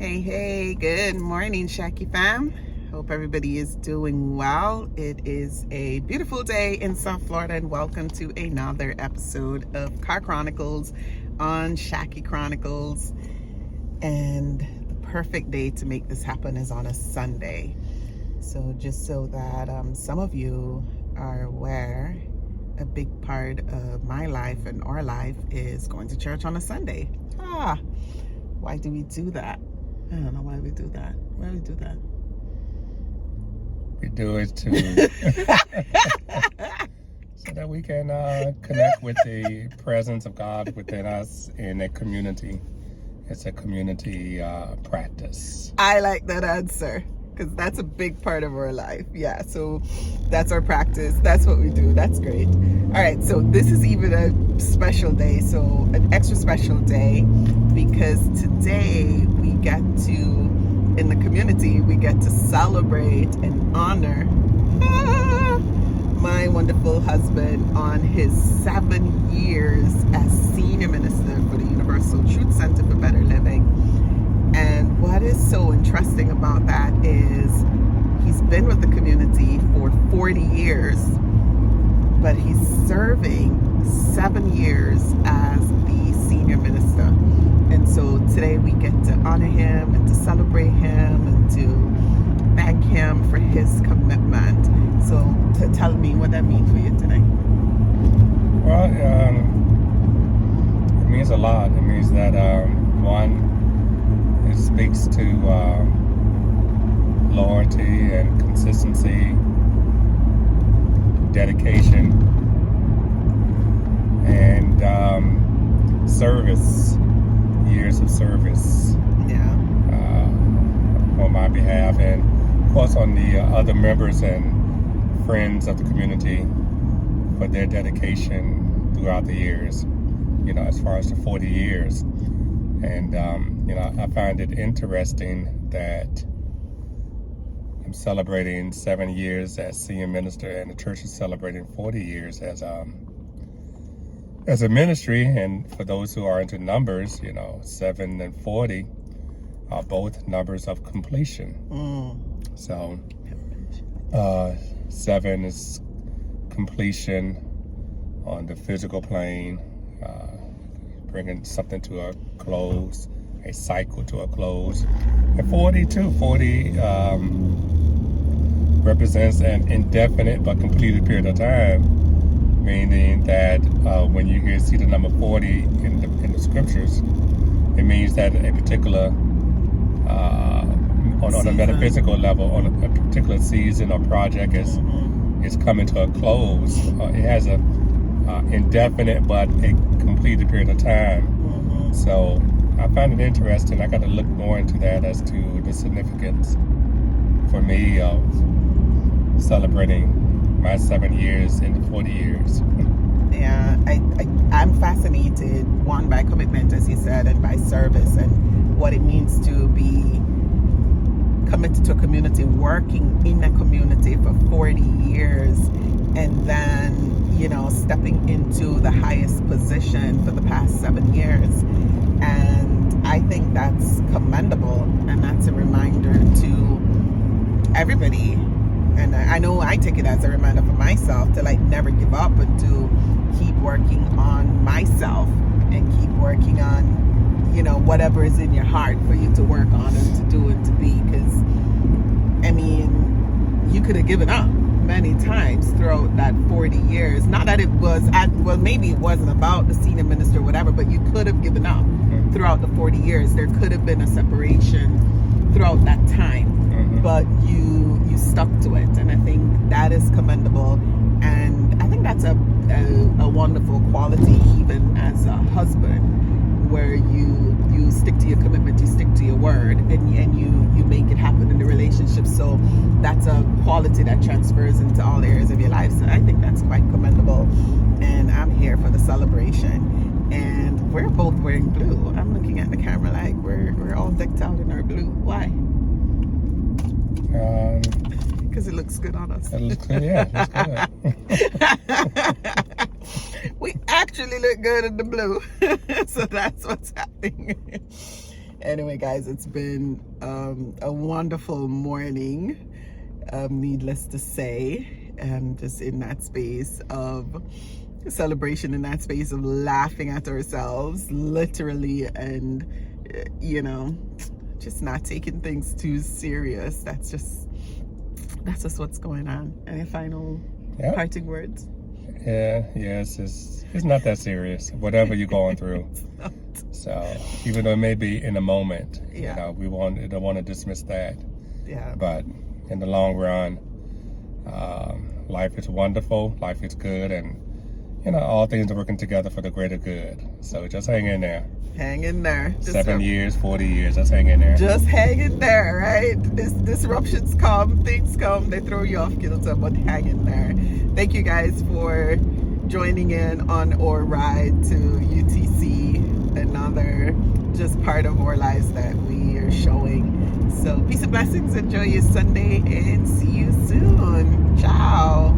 Hey, good morning, Shacky fam. Hope everybody is doing well. It is a beautiful day in South Florida, and welcome to another episode of Car Chronicles on Shacky Chronicles. And the perfect day to make this happen is on a Sunday. So just so that some of you are aware, a big part of my life and our life is going to church on a Sunday. Why do we do that? I don't know why we do that. Why do we do that? We do it to so that we can connect with the presence of God within us in a community. It's a community practice. I like that answer because that's a big part of our life. Yeah, so that's our practice. That's what we do. That's great. All right, so this is even a special day, so an extra special day, because today we get to, in the community, we get to celebrate and honor my wonderful husband on his 7 years as senior minister for the Universal Truth Center for Better Living. And what is so interesting about that is he's been with the community for 40 years, but he's serving 7 years as the senior minister. And so today we get to honor him and to celebrate him and to thank him for his commitment. So tell me what that means for you today. Well, it means a lot. It means that one, it speaks to loyalty and consistency, dedication, and service, years of service. Yeah. On my behalf, and of course on the other members and friends of the community for their dedication throughout the years, as far as the 40 years. And, I find it interesting that I'm celebrating 7 years as senior minister, and the church is celebrating 40 years as a ministry. And for those who are into numbers, 7 and 40 are both numbers of completion. So 7 is completion on the physical plane, bringing something to a close, a cycle to a close. And 40 represents an indefinite but completed period of time, meaning that when you see the number 40 in the scriptures, it means that a particular on a metaphysical level, on a particular season or project is coming to a close. It has a indefinite but a completed period of time. So I find it interesting. I got to look more into that as to the significance for me of celebrating my 7 years into 40 years. Yeah, I'm fascinated, one, by commitment, as you said, and by service, and what it means to be committed to a community, working in a community for 40 years, and then, stepping into the highest position for the past 7 years. And I think that's commendable, and that's a reminder to everybody. And I know I take it as a reminder for myself to never give up, but to keep working on myself and keep working on, whatever is in your heart for you to work on and to do and to be. Because, you could have given up many times throughout that 40 years. Not that it was, maybe it wasn't about the senior minister or whatever, but you could have given up throughout the 40 years. There could have been a separation throughout that time. But you stuck to it, and I think that is commendable, and I think that's a wonderful quality even as a husband, where you stick to your commitment, you stick to your word, and you make it happen in the relationship. So that's a quality that transfers into all areas of your life. So I think that's quite commendable, and I'm here for the celebration. And we're both wearing blue. I'm looking at the camera like we're all decked out in our blue. Why? Because it looks good on us. It looks good, yeah. It looks good. We actually look good in the blue. So that's what's happening. Anyway, guys, it's been a wonderful morning, needless to say, just in that space of celebration, in that space of laughing at ourselves, literally, and, just not taking things too serious. That's just what's going on. Any final parting words? It's not that serious, whatever you're going through. So even though it may be in a moment, we don't want to dismiss that. Yeah. But in the long run, life is wonderful, life is good, and all things are working together for the greater good. So just hang in there. Hang in there. 7 years, 40 years, just hang in there. Just hang in there, right? Disruptions come, things come, they throw you off kilter, but hang in there. Thank you guys for joining in on our ride to UTC, another just part of our lives that we are showing. So peace and blessings, enjoy your Sunday, and see you soon. Ciao.